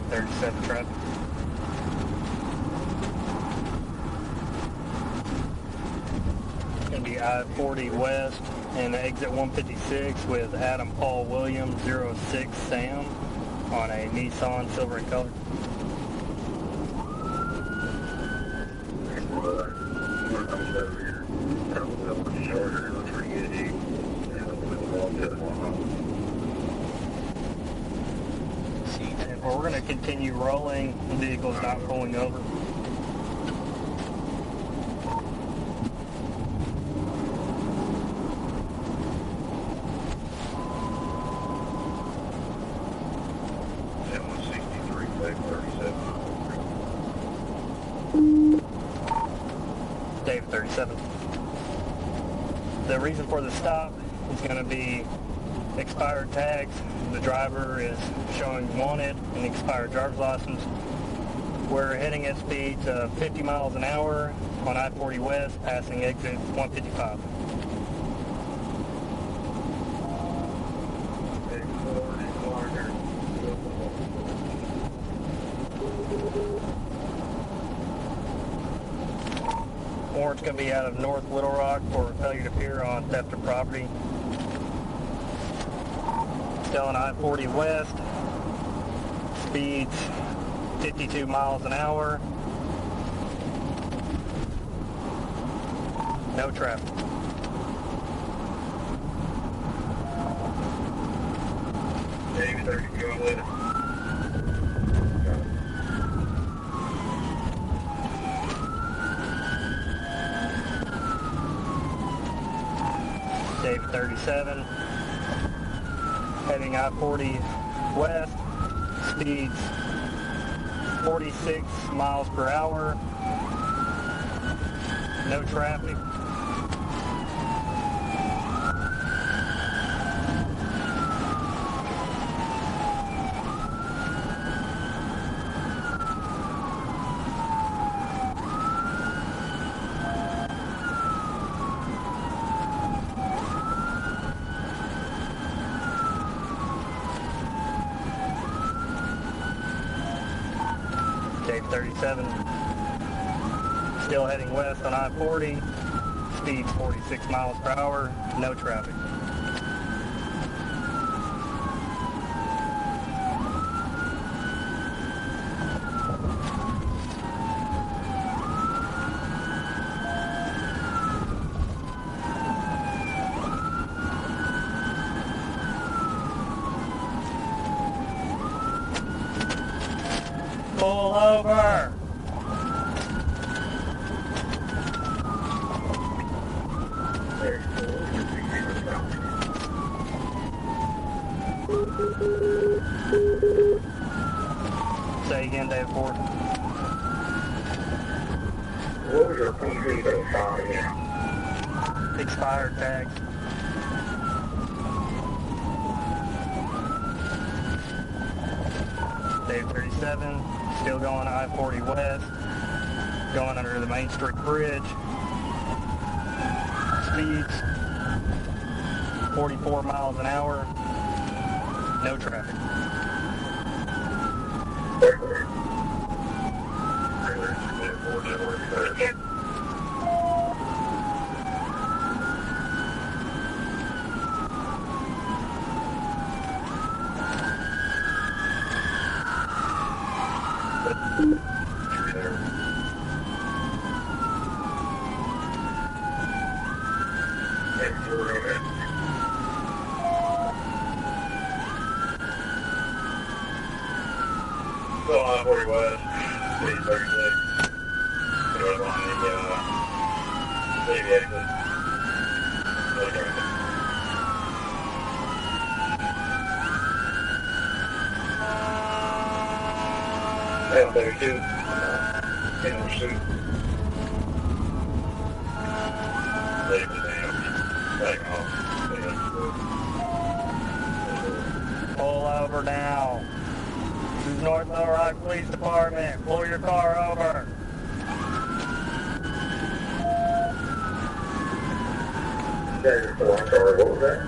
37 traffic. It's going to be I-40 West and exit 156 with Adam Paul Williams 06 Sam on a Nissan silver in color. And we're going to continue rolling. The vehicle's not pulling over. David 37. The reason for the stop is going to be expired tags. The driver is showing wanted and expired driver's license. We're heading at speeds of 50 miles an hour on I-40 West, passing exit 155. Warrant's going to be out of North Little Rock for failure to appear on theft of property. Still on I-40 West, speeds 52 miles an hour, no traffic. David 32 on with it. David 37. Heading I-40 West, speeds 46 miles per hour, no traffic. Dave 37, still heading west on I-40, speeds 46 miles per hour, no traffic. Pull over! Say again, Dave Ford. What was your PC that found again? Expired tags. Dave 37, still going I-40 West, going under the Main Street Bridge. Speeds 44 miles an hour, no traffic. Still on I-40 West, speed 36. Going along the city exit. No traffic. Down 32. In pursuit. Leave the damn. Back off. Pull over now. This is North Little Rock Police Department. Pull your car over. I'm sorry, what was that?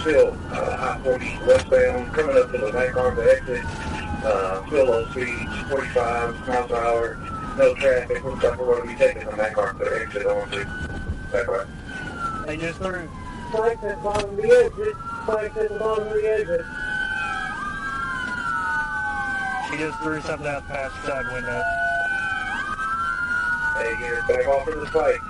still I-40 westbound, coming up to the MacArthur exit. Still low speeds, 45 miles per hour, no traffic. Looks like we're going to be taking the MacArthur exit onto that way. They just threw. Spikes at the bottom of the exit. Spikes at the bottom of the exit. She just threw something out the passenger side window. Hey, get it back off of the spike.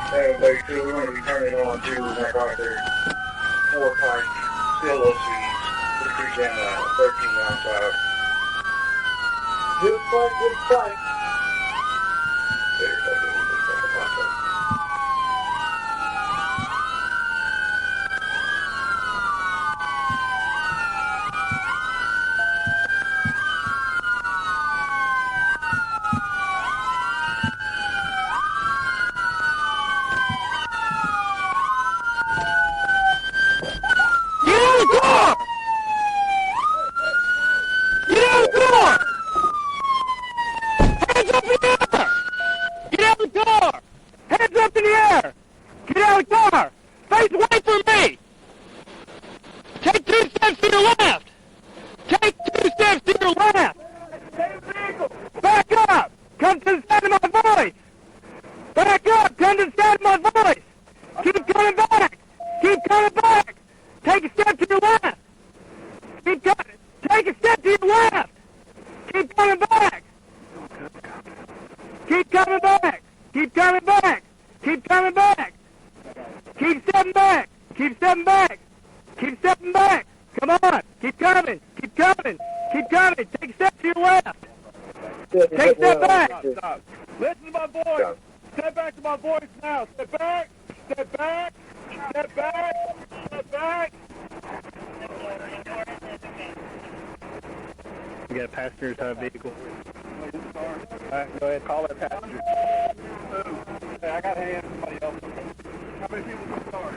Hey, 32, we're going to be turning on to MacArthur. 4 pipes, still low speeds. We're cruising 13 miles per hour. Good spike, good spike. There's a little bit of a process. We got passengers on a vehicle. Alright, go ahead, call that passenger. Hey, I got hands, somebody else. How many people can start?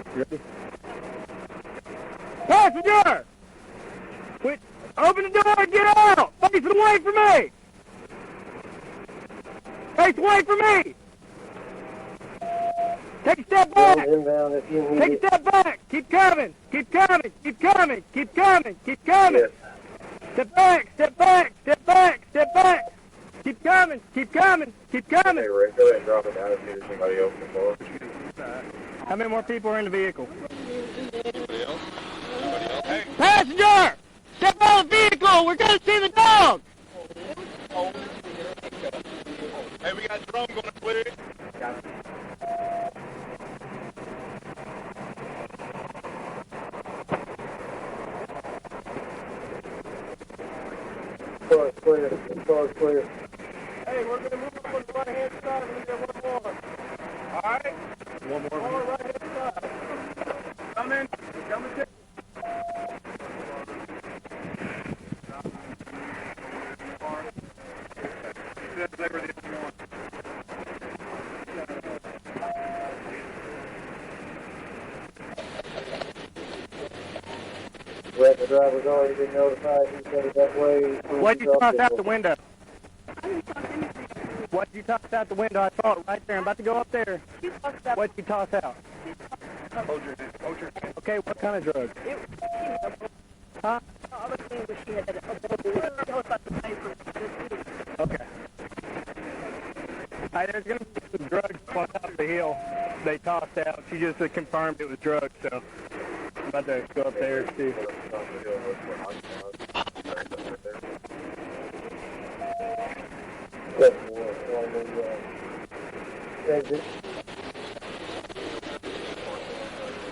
You ready? Passenger! Quit. Open the door and get out! Face away from me! Face away from me! Take a step back! Inbound if you need Take a it. step back! Keep coming! Keep coming! Keep coming! Keep coming! Keep coming! Yes. Step back! Step back! Step back! Step back! Keep coming! Keep coming! Keep coming! Hey, Ray, go ahead and drop it down and get somebody open the door. How many more people are in the vehicle? Anybody else? Anybody else? Hey. Passenger! Step out of the vehicle! We're gonna see the dog! Hey, we got drone going to clear. Car's clear. Car's clear. Hey, we're gonna move up on the right-hand side and we got one more. Alright? One more. On the right-hand side. Come in. Come and take. Well, the driver's already been notified. He's headed that way. What'd you toss out the window? What'd you toss out the window? I saw it right there. I'm about to go up there. What'd you toss out? Hold your hand. Hold your hand. Okay, what kind of drug? Huh? Okay. There's going to be some drugs on top of the hill they tossed out. She just confirmed it was drugs, so I'm about to go up there and see. Exit.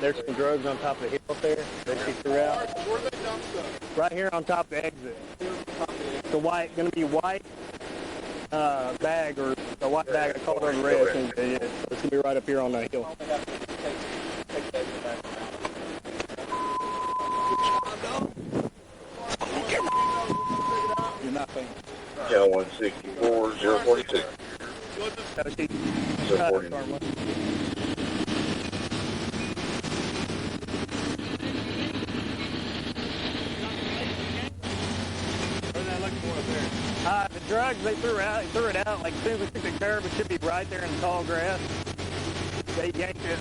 There's some drugs on top of the hill up there that she threw out. Right here on top of the exit. It's a white, going to be white bag or a white bag. I called it on the red. So it's going to be right up here on the hill. You're not thinking. Yeah, 164, 042. 049. drugs, they threw it out like as soon as we took the curb. It should be right there in the tall grass. They yanked it.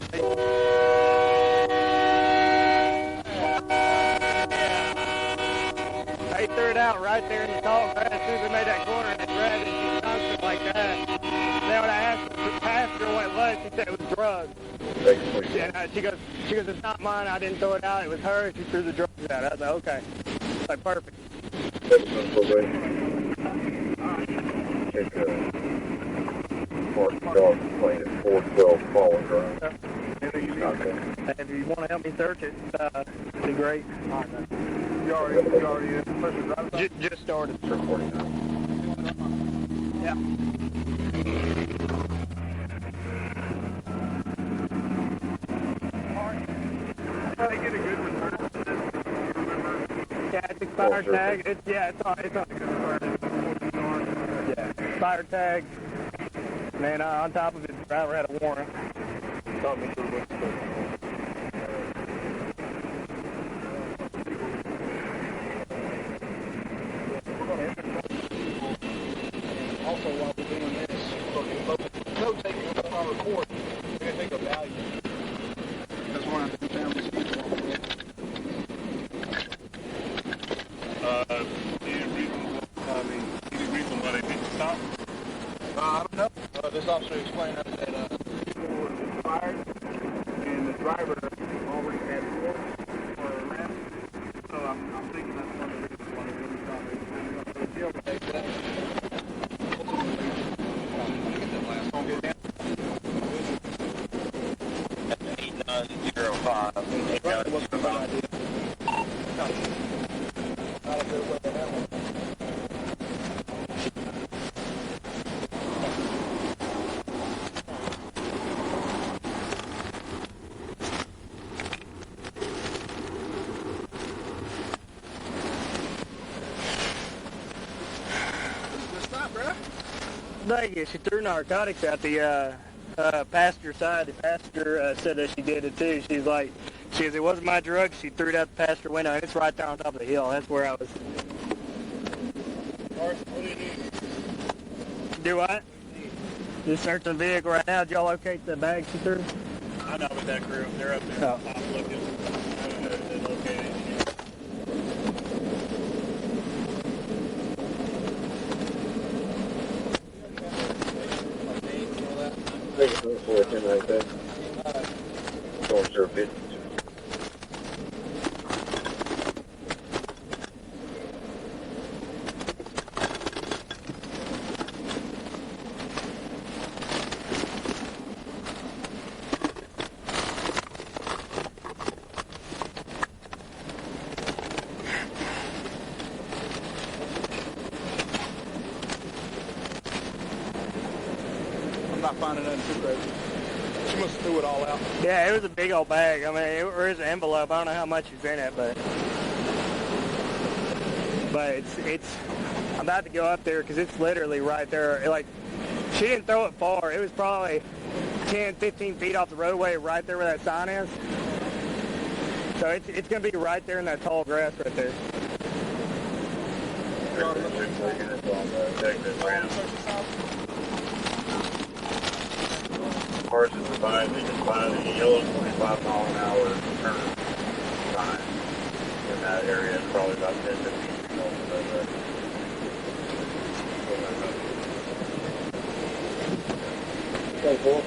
They threw it out right there in the tall grass. As soon as they made that corner and they grabbed it, she dunked it like that. Then when I asked the passenger what it was, she said it was drugs. And she goes, it's not mine. I didn't throw it out. It was her. She threw the drugs out. I was like, okay. Like, perfect. Take Mark Dog plane at 412 Fallen Drive. If you want to help me search it, it'd be great. You already Just started. Yeah. How do you get a good return for this? Remember? Yeah, it's expired tag. It's on the good Yeah, expired tag. And then on top of it, the driver had a warrant. Talk me through what's good. Also, while we're doing this, note taking on our report, we're going to take a value. That's one of the family speech. Any reason why they didn't stop? I don't know. This officer explained that people were expired and the driver already had warrants for arrest. So I'm thinking that's one of the reasons why they didn't stop it. The deal with that. That's 8905. Right, what's the idea? Not a good way to have one. Thank you. She threw narcotics out the passenger side. The passenger said that she did it too. She goes, it wasn't my drug. She threw it out the passenger window. It's right there on top of the hill. That's where I was. What do you need? Do what? Just search the vehicle right now. Did y'all locate the bag she threw? I'm not with that crew. They're up there. Oh. I'm looking. I haven't heard they located it yet. Thank you for the 10 like that. Going through a bit. I'm not finding nothing too crazy. She must have threw it all out. Yeah, it was a big old bag. I mean, there is an envelope. I don't know how much is in it, but it's. I'm about to go up there because it's literally right there. Like, she didn't throw it far. It was probably 10, 15 feet off the roadway, right there where that sign is. So it's going to be right there in that tall grass right there. Cars is advised they just by the yellow 25-mile-an-hour turn sign in that area. It's probably about 10, 15 feet off the roadway. Okay, cool.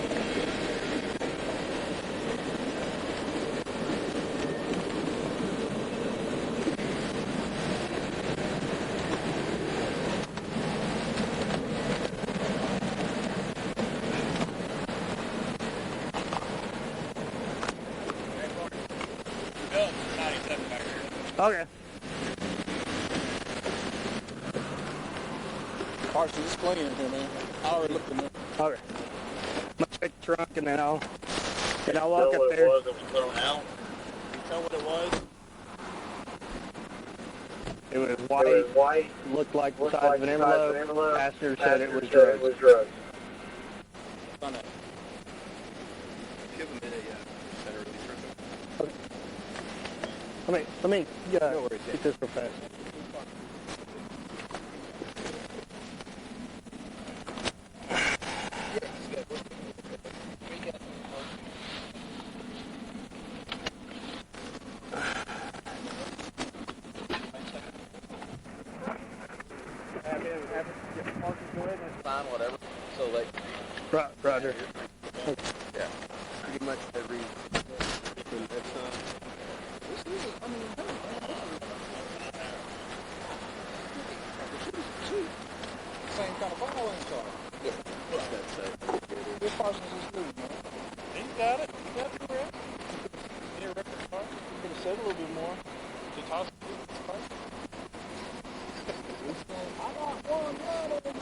Okay. Cars are just clean in here, man. I already looked in there. Okay. I'm gonna check the trunk and then I'll walk up there. Tell what it was that was thrown out. Can you tell what it was? It was It white. was white. Looked like the Looked size like of an the size of envelope. an envelope. Passenger said it was Passenger said drugs. it was drugs. Find that. Give a minute, yeah. Better release her. Let me No worries, get this real fast. happens to get parking, go ahead and it's fine, whatever. So like, Roger. yeah, pretty much every. It's this is, I mean, same kind of violence on it. Yeah, what's that say? This person's just moving, man. You got it. You got the rest. Any record card? You could have said a little bit more. To toss it. I got one running.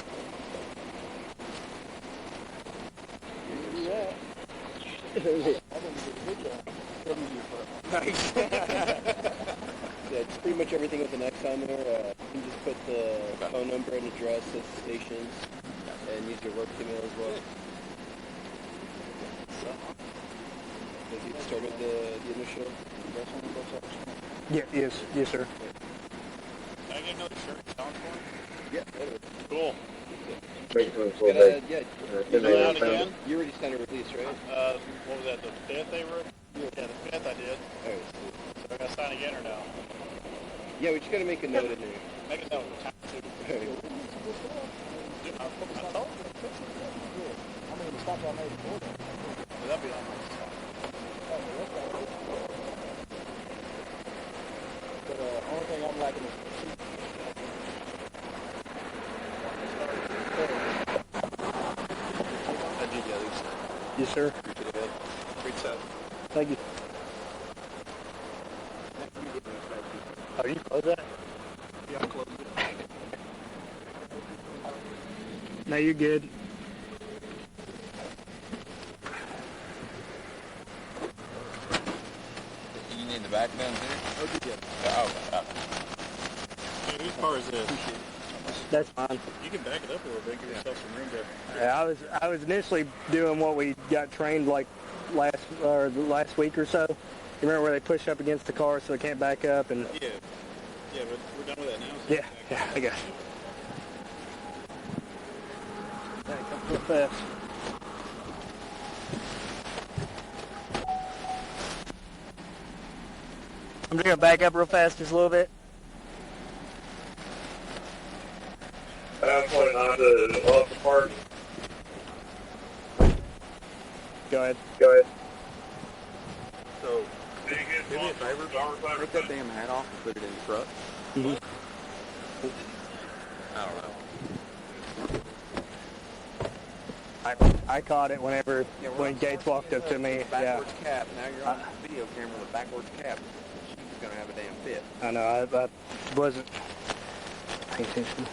You can do that. I didn't get a good job. Nice. Yeah, it's pretty much everything with an X on there. You can just put the phone number and address at the stations and use your work email as well. Have you started the initial investment? Yes, sir. Can I get another shirt down for him? Yeah. Cool. You already sent a release, right? What was that, the 5th they wrote? Yeah, the 5th I did. Oh, So I got to sign again or no? yeah, we just got to make a note in there. Make a note. I told you. I mean, the stop I made before that. Well, that'd be on my stop. But only thing I'm lacking is the seat. I did the other side. Yes, sir. Great set. Thank you. Oh, you close that? Yeah, I'll close it. No, you're good. You need the back down too? Oh, yeah. Oh, Hey, whose car is this? That's fine. You can back it up a little bit, give yourself some room to... Yeah, I was initially doing what we got trained like last week or so. You remember where they push up against the car so they can't back up and Yeah, but we're done with that now. So yeah, I guess. Come real fast. I'm just gonna back up real fast just a little bit. I'm pointing on off the park. Go ahead. So, do me a favor, take that damn hat off and put it in the truck. Mm-hmm. I don't know. I caught it when Gates walked up to me. Yeah, Backwards cap. Now you're on the video camera with backwards cap. She's gonna have a damn fit. I know. I wasn't paying attention.